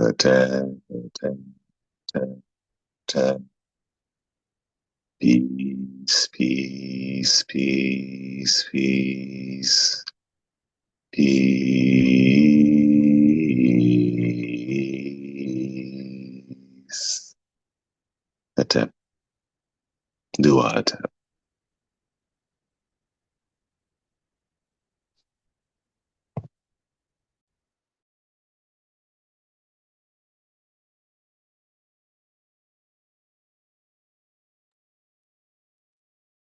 Peace, peace, peace, peace, peace. Attempt. Dua attempt.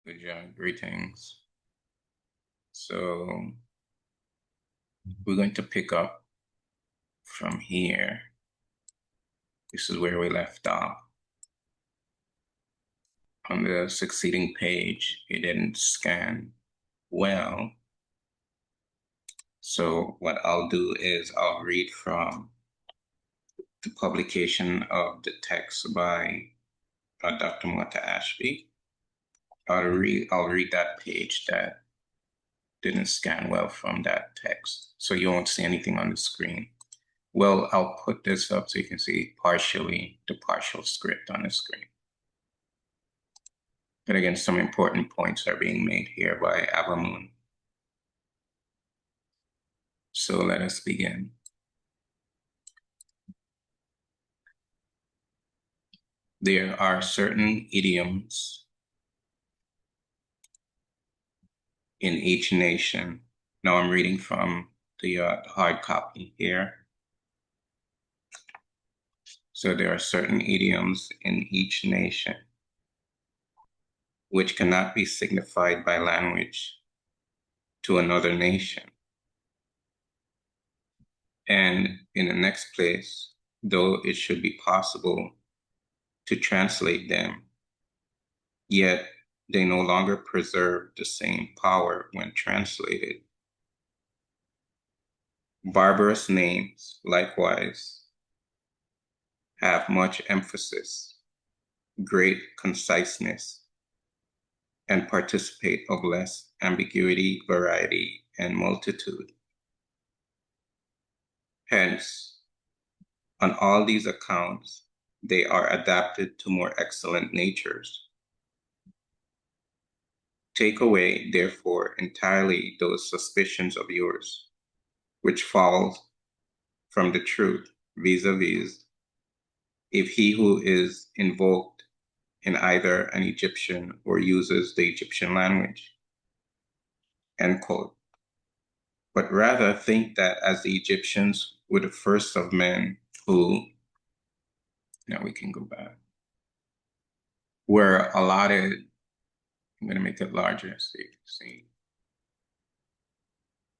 Good job. Greetings. So we're going to pick up from here. This is where we left off. On the succeeding page, it didn't scan well. So what I'll do is I'll read from the publication of the text by Dr. Mata Ashby. I'll read that page that didn't scan well from that text. So you won't see anything on the screen. Well, I'll put this up so you can see partially the partial script on the screen. But again, some important points are being made here by Ab Amon. So let us begin. There are certain idioms in each nation. Now I'm reading from the hard copy here. So there are certain idioms in each nation which cannot be signified by language to another nation. And in the next place, though it should be possible to translate them, yet they no longer preserve the same power when translated. Barbarous names, likewise, have much emphasis, great conciseness, and participate of less ambiguity, variety, and multitude. Hence, on all these accounts, they are adapted to more excellent natures. Take away, therefore, entirely those suspicions of yours, which fall from the truth, vis-a-vis, if he who is invoked in either an Egyptian or uses the Egyptian language, end quote. But rather think that as the Egyptians were the first of men who, now we can go back, were allotted, I'm going to make it larger so you can see,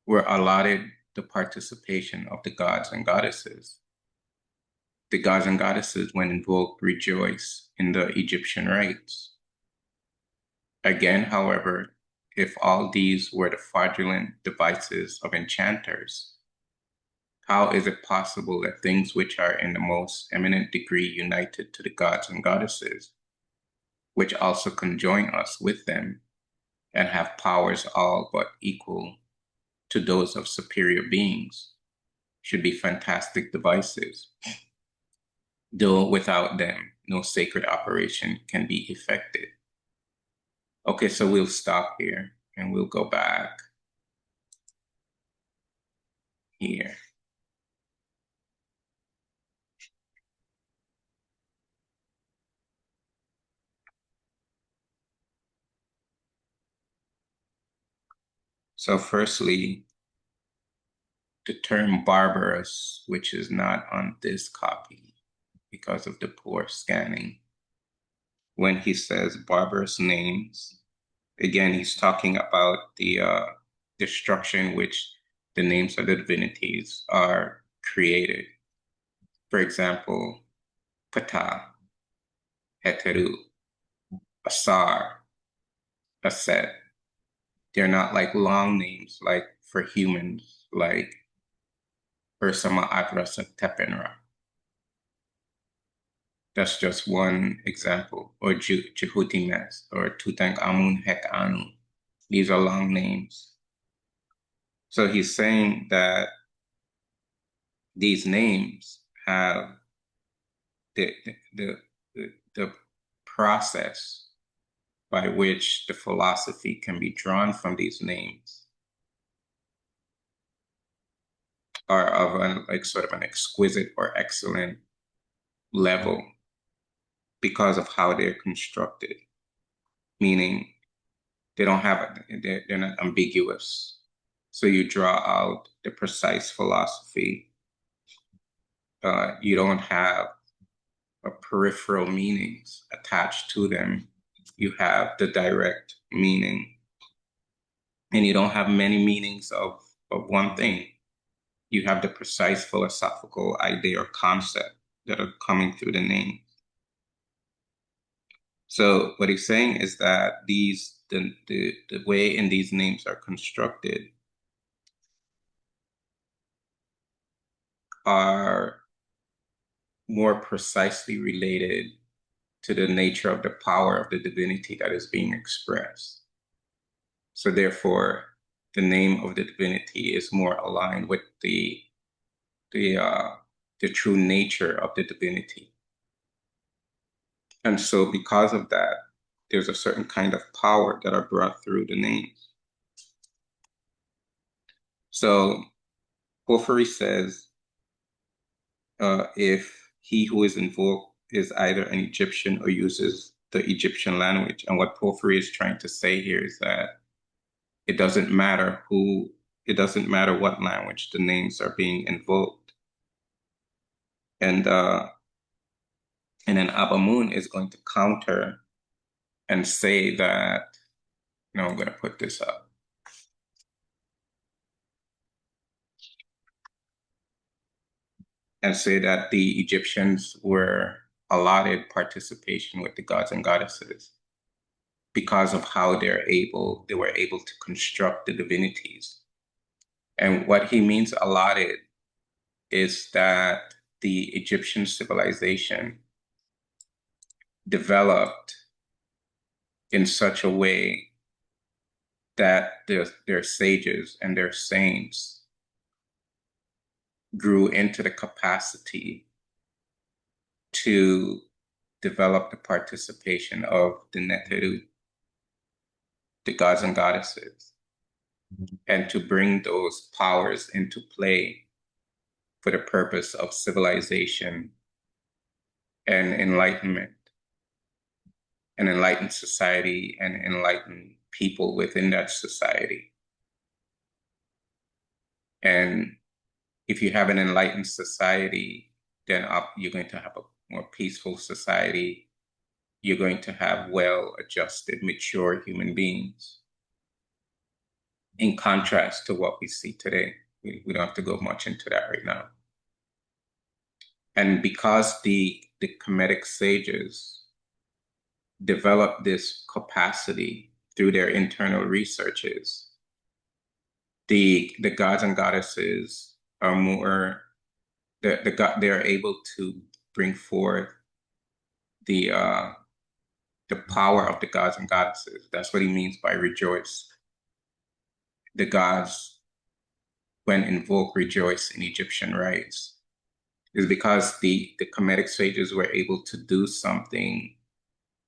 were allotted the participation of the gods and goddesses. The gods and goddesses, when invoked, rejoice in the Egyptian rites. Again, however, if all these were the fraudulent devices of enchanters, how is it possible that things which are in the most eminent degree united to the gods and goddesses, which also conjoin us with them, and have powers all but equal to those of superior beings, should be fantastic devices, though without them no sacred operation can be effected? Okay, so we'll stop here and we'll go back here. So firstly, the term barbarous, which is not on this copy because of the poor scanning. When he says barbarous names, again, he's talking about the structure in which the names of the divinities are created. For example, Ptah, Heteru, Asar, Aset. They're not like long names like for humans, like Ursama Adrasa Tepenra. That's just one example. Or Jehutimes or Tutankhamun Hekanu. These are long names. So he's saying that these names have the the the, the process by which the philosophy can be drawn from these names are of an like sort of an exquisite or excellent level because of how they're constructed, meaning they don't have they're not ambiguous. So you draw out the precise philosophy. You don't have peripheral meanings attached to them. You have the direct meaning, and you don't have many meanings of one thing. You have the precise philosophical idea or concept that are coming through the name. So what he's saying is that the way in these names are constructed are more precisely related to the nature of the power of the divinity that is being expressed. So therefore, the name of the divinity is more aligned with the true nature of the divinity. And so because of that, there's a certain kind of power that are brought through the names. So Porphyry says, if he who is invoked is either an Egyptian or uses the Egyptian language. And what Porphyry is trying to say here is that it doesn't matter what language the names are being invoked. And then Ab Amon is going to counter and say that, I'm going to put this up. And say that the Egyptians were allotted participation with the gods and goddesses because of how they were able to construct the divinities. And what he means allotted is that the Egyptian civilization developed in such a way that their sages and their saints grew into the capacity to develop the participation of the Neteru, the gods and goddesses, and to bring those powers into play for the purpose of civilization and enlightenment, an enlightened society and enlightened people within that society. And if you have an enlightened society, then you're going to have a more peaceful society. You're going to have well-adjusted, mature human beings. In contrast to what we see today, we don't have to go much into that right now. And because the Kemetic sages developed this capacity through their internal researches, the gods and goddesses are more, they're able to bring forth the power of the gods and goddesses. That's what he means by rejoice. The gods, when invoked, rejoice in Egyptian rites, is because the Kemetic sages were able to do something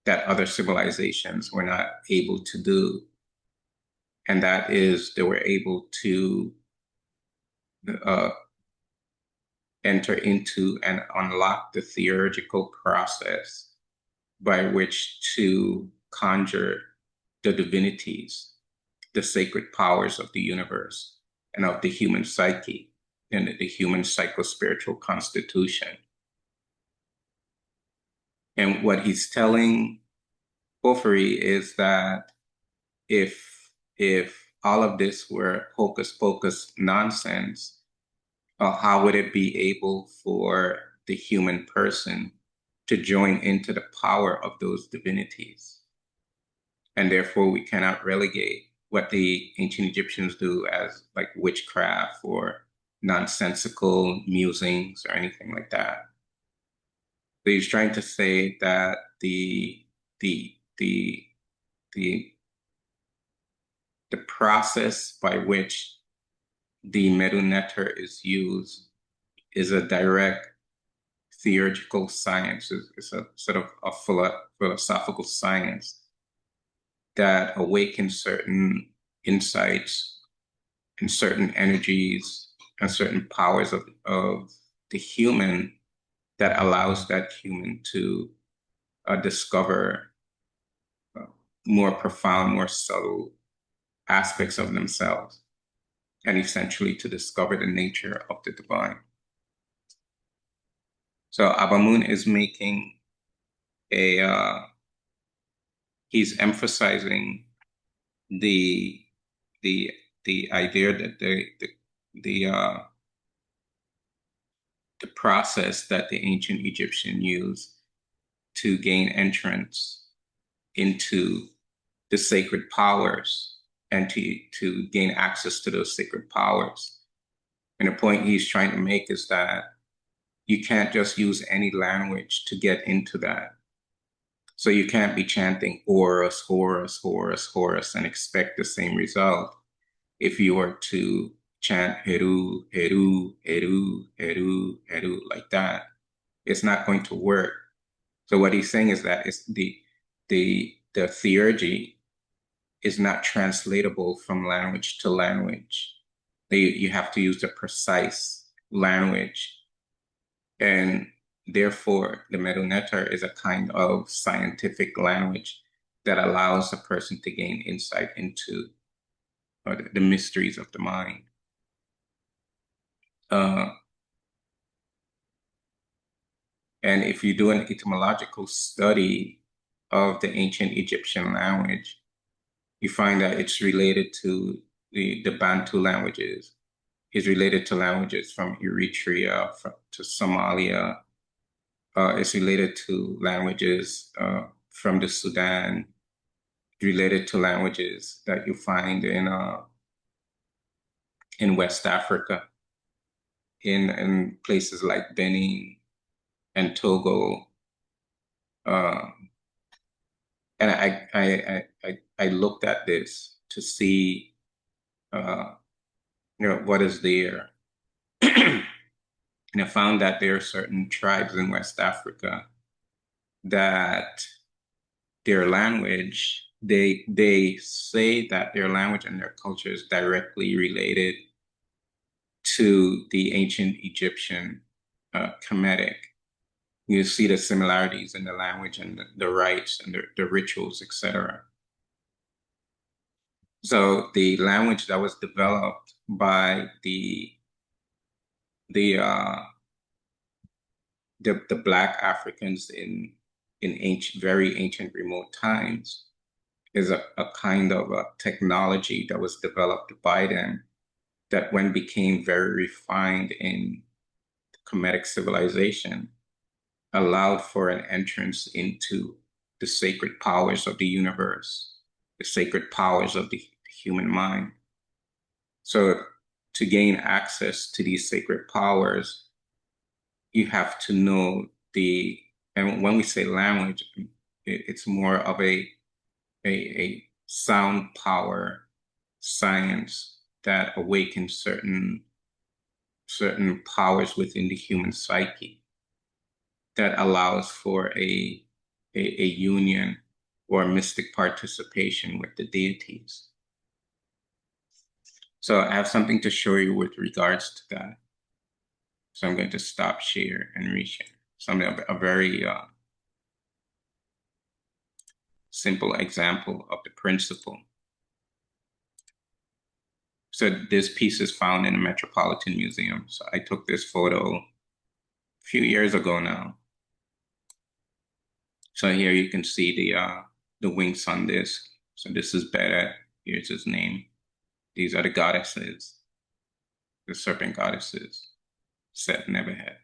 that other civilizations were not able to do. And that is, they were able to enter into and unlock the theurgical process by which to conjure the divinities, the sacred powers of the universe and of the human psyche and the human psychospiritual constitution. And what he's telling Porphyry is that if all of this were hocus pocus nonsense, how would it be able for the human person to join into the power of those divinities? And therefore, we cannot relegate what the ancient Egyptians do as like witchcraft or nonsensical musings or anything like that. So he's trying to say that the process by which the Medu Neter is used is a direct theurgical science. It's a sort of a philosophical science that awakens certain insights and certain energies and certain powers of the human that allows that human to discover more profound, more subtle aspects of themselves, and essentially to discover the nature of the divine. So Abamun is making he's emphasizing the the the idea that the process that the ancient Egyptian used to gain entrance into the sacred powers and to gain access to those sacred powers. And the point he's trying to make is that you can't just use any language to get into that. So you can't be chanting Horus, Horus, Horus, Horus and expect the same result if you were to chant Heru, Heru, Heru, Heru, Heru like that. It's not going to work. So what he's saying is that it's the theurgy is not translatable from language to language. You have to use the precise language. And therefore, the Medu Neter is a kind of scientific language that allows a person to gain insight into the mysteries of the mind. And if you do an etymological study of the ancient Egyptian language, you find that it's related to the Bantu languages. It's related to languages from Eritrea to Somalia. It's related to languages from the Sudan, related to languages that you find in West Africa, in places like Benin and Togo. And I looked at this to see, what is there. And I found that there are certain tribes in West Africa that their language, they say that their language and their culture is directly related to the ancient Egyptian Kemetic. You see the similarities in the language and the rites and the rituals, etc. So the language that was developed by the Black Africans in very ancient remote times is a kind of a technology that was developed by them that when became very refined in Kemetic civilization allowed for an entrance into the sacred powers of the universe, the sacred powers of the human mind. So to gain access to these sacred powers, you have to know and when we say language, it's more of a sound power science that awakens certain powers within the human psyche that allows for a union or mystic participation with the deities. So I have something to show you with regards to that. So I'm going to stop share and reshare. A very simple example of the principle. So this piece is found in the Metropolitan Museum. So I took this photo a few years ago now. So here you can see the winged sun disk. So this is Beta. Here's his name. These are the goddesses, the serpent goddesses, Set Nebuchadnezzar.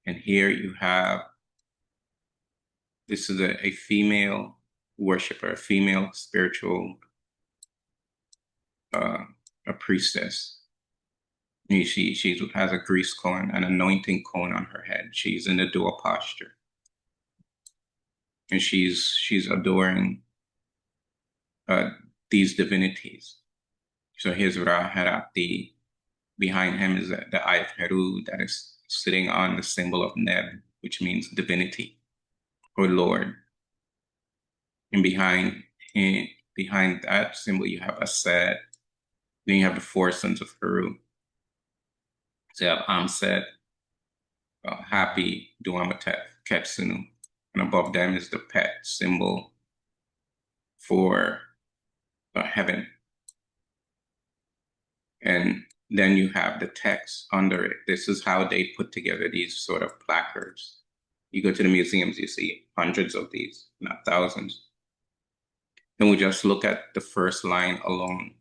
And here you have, this is a female worshiper, a female spiritual, a priestess. She has a grease cone, an anointing cone on her head. She's in the dua posture. And she's adoring these divinities. So here's Ra Harati, Behind him is the eye of Heru that is sitting on the symbol of Neb, which means divinity or Lord. And behind that symbol, you have Aset. Then you have the four sons of Heru. So you have Amset, Happy, Duamatep, Ketsunu. And above them is the pet symbol for heaven. And then you have the text under it. This is how they put together these sort of placards. You go to the museums, you see hundreds of these, not thousands. And we just look at the first line alone.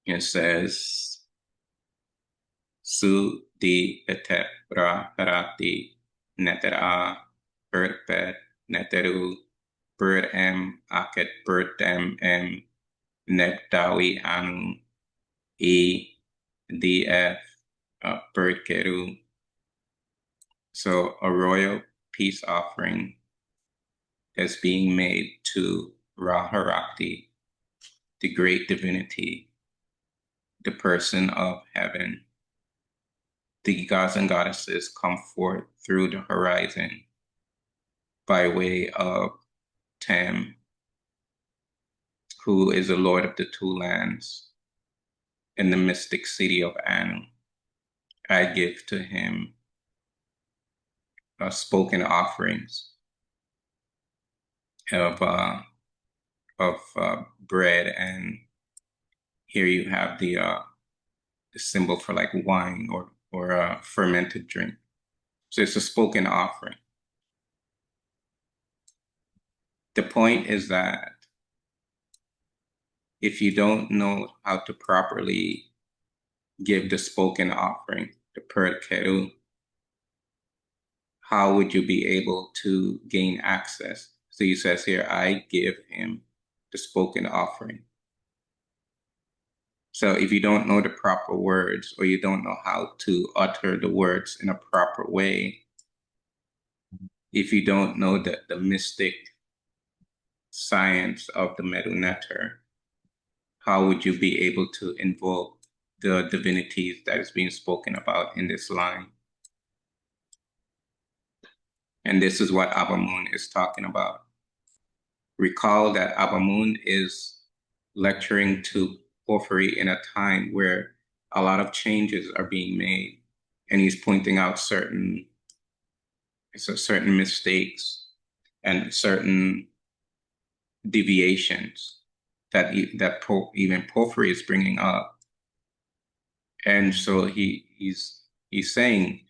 It says, Su di etep ra parati netera perpet neteru per em aket pertem em neptawi anu e df perkeru. So a royal peace offering is being made to Ra-Harakti, the great divinity, the person of heaven. The gods and goddesses come forth through the horizon by way of Tem, who is the lord of the two lands, in the mystic city of Anu. I give to him spoken offerings of bread, and here you have the symbol for like wine or a fermented drink. So it's a spoken offering. The point is that if you don't know how to properly give the spoken offering, the pertkeru, how would you be able to gain access? So he says here, I give him the spoken offering. So if you don't know the proper words, or you don't know how to utter the words in a proper way, if you don't know the mystic science of the Medu Neter, how would you be able to invoke the divinities that is being spoken about in this line? And this is what Ab Amun is talking about. Recall that Ab Amun is lecturing to Porphyry in a time where a lot of changes are being made, and he's pointing out certain mistakes and certain deviations that even Porphyry is bringing up. And so he's saying,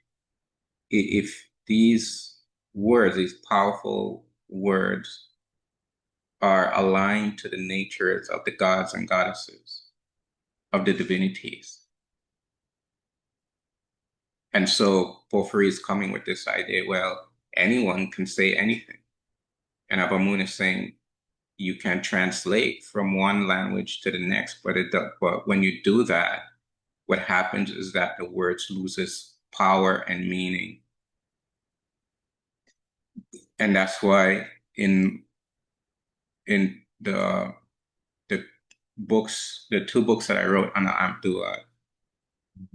if these words, these powerful words, are aligned to the natures of the gods and goddesses, of the divinities. And so Porphyry is coming with this idea, well, anyone can say anything. And Ab Amun is saying, you can translate from one language to the next, but when you do that, what happens is that the words loses power and meaning. And that's why in the books, the two books that I wrote on the Amduat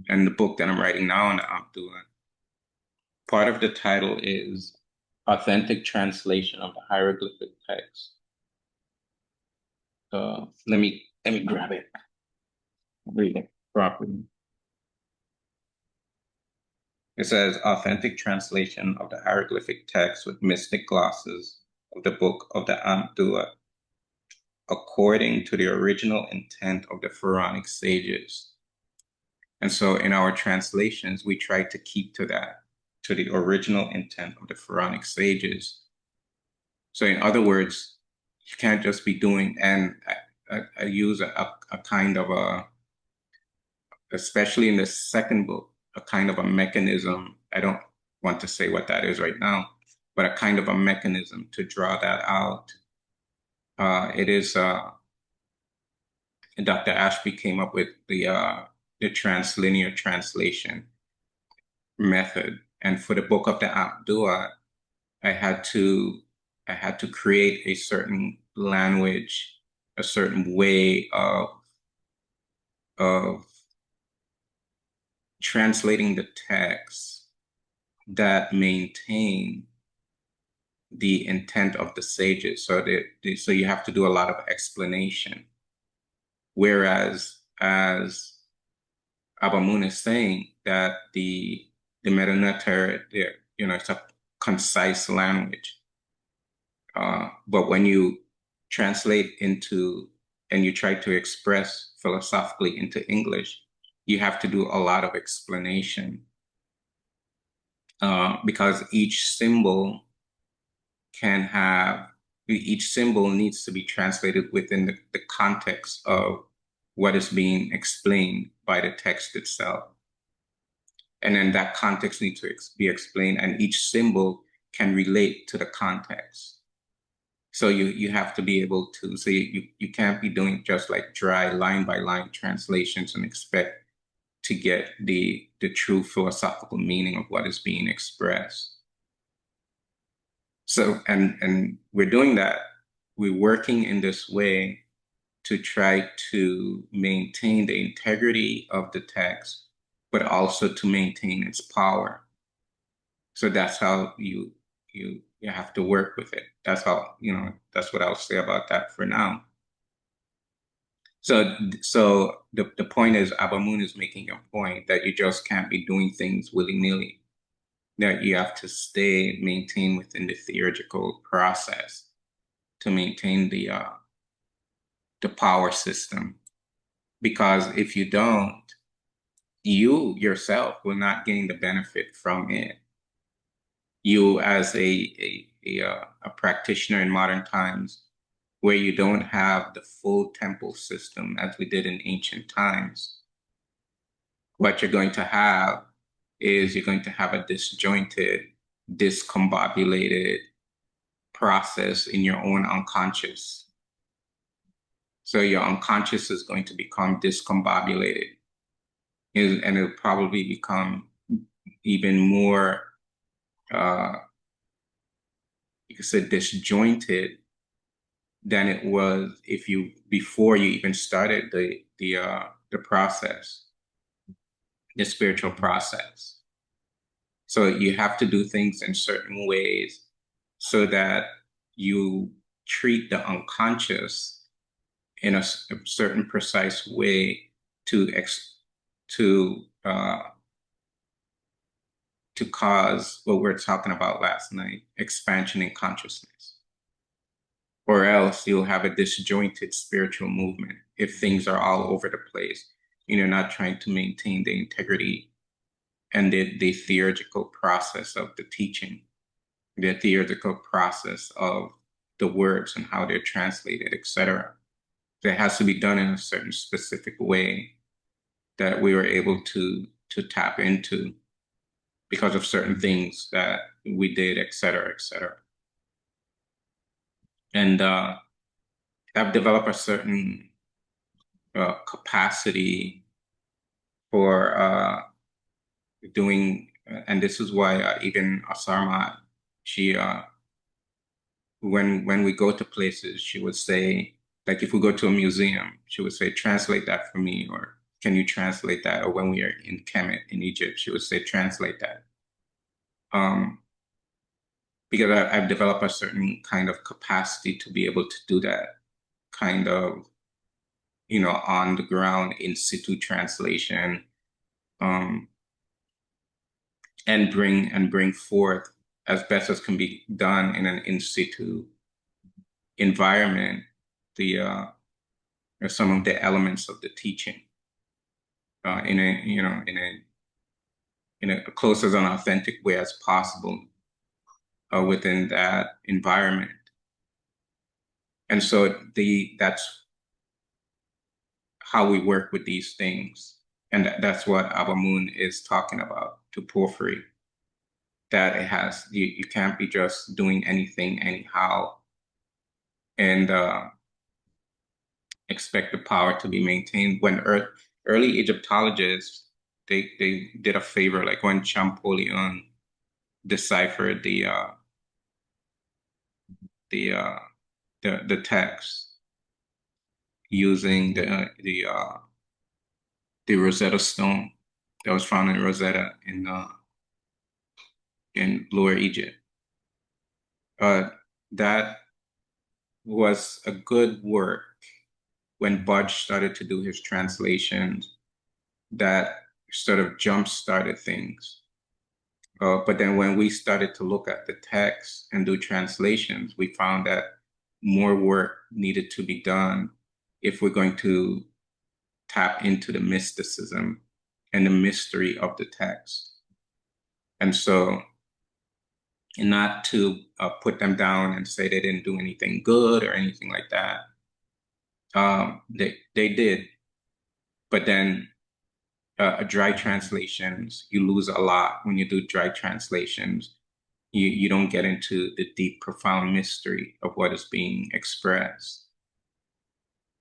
and the book that I'm writing now on the Amduat, part of the title is Authentic Translation of the Hieroglyphic Text. Let me grab it. Read it properly. It says Authentic Translation of the Hieroglyphic Text with Mystic Glosses of the Book of the Amduat, according to the original intent of the Pharaonic sages. And so in our translations, we try to keep to that, to the original intent of the Pharaonic sages. So in other words, you can't just be doing, and I use a kind of a, especially in the second book, a kind of a mechanism. I don't want to say what that is right now, but a kind of a mechanism to draw that out. It is Dr. Ashby came up with the translinear translation method, and for the book of the Abdua, I had to create a certain language a certain way of translating the text that maintain the intent of the sages. So you have to do a lot of explanation. Whereas, as Abamun is saying, that the Metaneter, it's a concise language. But when you translate into and you try to express philosophically into English, you have to do a lot of explanation, because each symbol needs to be translated within the context of what is being explained by the text itself. And then that context needs to be explained, and each symbol can relate to the context. So you have to be able to, so you can't be doing just like dry line by line translations and expect to get the true philosophical meaning of what is being expressed. So, and we're doing that. We're working in this way to try to maintain the integrity of the text, but also to maintain its power. So that's how you have to work with it. That's how, that's what I'll say about that for now. So the point is, Abamun is making a point that you just can't be doing things willy-nilly, that you have to maintain within the theurgical process to maintain the power system. Because if you don't, you yourself will not gain the benefit from it. You, as a practitioner in modern times, where you don't have the full temple system as we did in ancient times, what you're going to have is you're going to have a disjointed, discombobulated process in your own unconscious. So your unconscious is going to become discombobulated, and it'll probably become even more, you could say, disjointed than it was before you even started the process, the spiritual process. So you have to do things in certain ways so that you treat the unconscious in a certain precise way to cause what we were talking about last night, expansion in consciousness. Or else you'll have a disjointed spiritual movement if things are all over the place and you're not trying to maintain the integrity and the theurgical process of the teaching, the theurgical process of the words and how they're translated, etc. It has to be done in a certain specific way that we were able to tap into because of certain things that we did, etc., etc. And I've developed a certain capacity for doing, and this is why even Asarma, she, when we go to places, she would say, like if we go to a museum, she would say, translate that for me, or can you translate that? Or when we are in Kemet in Egypt, she would say, translate that. Because I've developed a certain kind of capacity to be able to do that kind of, on the ground, in situ translation, and bring forth as best as can be done in an in situ environment some of the elements of the teaching in a close as an authentic way as possible within that environment. And so that's how we work with these things. And that's what Abamun is talking about to Porphyry. That it has, you can't be just doing anything anyhow and expect the power to be maintained. When early Egyptologists, they did a favor, like when Champollion deciphered the text, using the Rosetta Stone that was found in Rosetta in Lower Egypt. That was a good work when Budge started to do his translations that sort of jump-started things. But then when we started to look at the text and do translations, we found that more work needed to be done if we're going to tap into the mysticism and the mystery of the text. And so, and not to put them down and say they didn't do anything good or anything like that. They did, but then dry translations, you lose a lot when you do dry translations. You don't get into the deep, profound mystery of what is being expressed.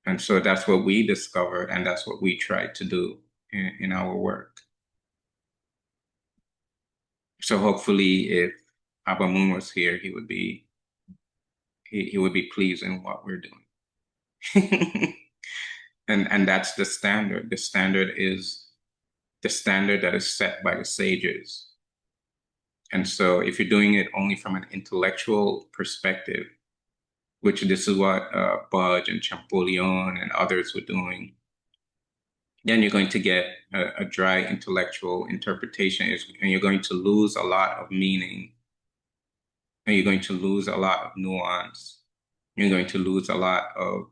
And so that's what we discovered, and that's what we tried to do in our work. So hopefully, if Ab Amon was here, he would be pleased in what we're doing. And that's the standard. The standard is the standard that is set by the sages. And so if you're doing it only from an intellectual perspective, which this is what Budge and Champollion and others were doing, then you're going to get a dry intellectual interpretation, and you're going to lose a lot of meaning, and you're going to lose a lot of nuance. You're going to lose a lot of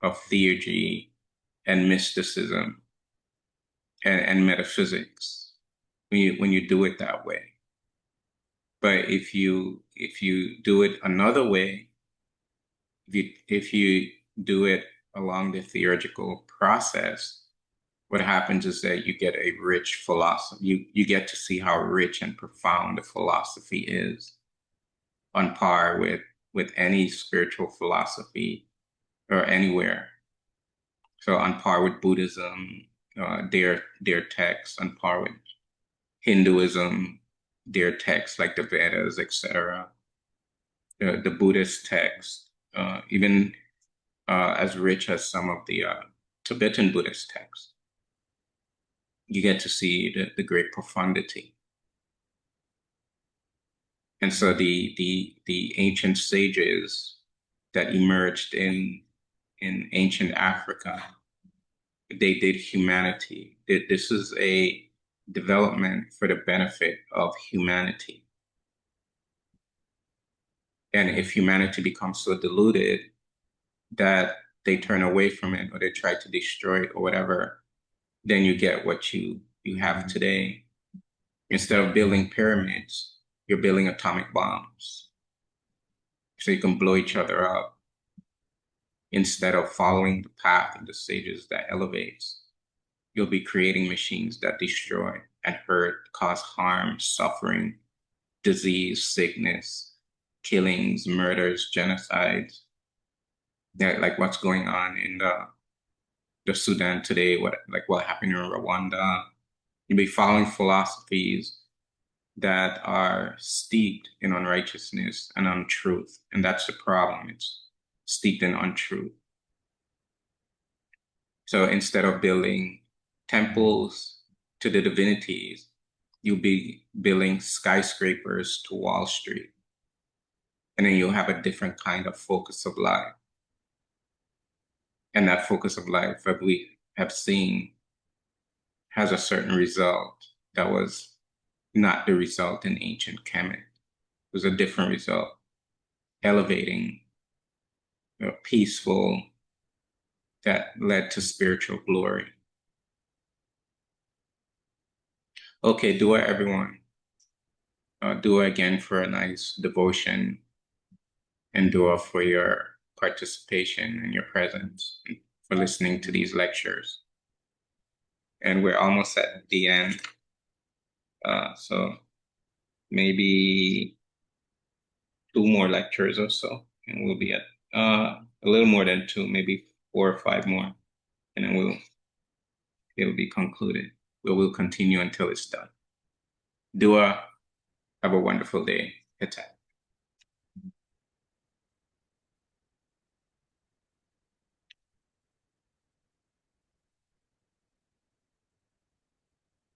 theurgy and mysticism and metaphysics when you do it that way. But if you do it another way, if you do it along the theurgical process, what happens is that you get a rich philosophy. You get to see how rich and profound the philosophy is, on par with any spiritual philosophy or anywhere. So on par with Buddhism, their texts, on par with Hinduism, their texts like the Vedas, etc. The Buddhist texts, even as rich as some of the Tibetan Buddhist texts. You get to see the great profundity. And so the ancient sages that emerged in ancient Africa, they did humanity. This is a development for the benefit of humanity. And if humanity becomes so deluded that they turn away from it or they try to destroy it or whatever, then you get what you have today. Instead of building pyramids, you're building atomic bombs so you can blow each other up instead of following the path of the sages that elevates. You'll be creating machines that destroy and hurt, cause harm, suffering, disease, sickness, killings, murders, genocides. Like what's going on in the Sudan today, what happened in Rwanda. You'll be following philosophies that are steeped in unrighteousness and untruth. And that's the problem. It's steeped in untruth. So instead of building temples to the divinities, you'll be building skyscrapers to Wall Street. And then you'll have a different kind of focus of life. And that focus of life that we have seen has a certain result that was not the result in ancient Kemet. It was a different result, elevating, peaceful, that led to spiritual glory. Okay, dua everyone. Dua again for a nice devotion, and dua for your participation and your presence, and for listening to these lectures. And we're almost at the end. So maybe 2 more lectures or so, and we'll be at a little more than 2, maybe 4 or 5 more, and then it'll be concluded. We'll continue until it's done. Dua, have a wonderful day. Heta.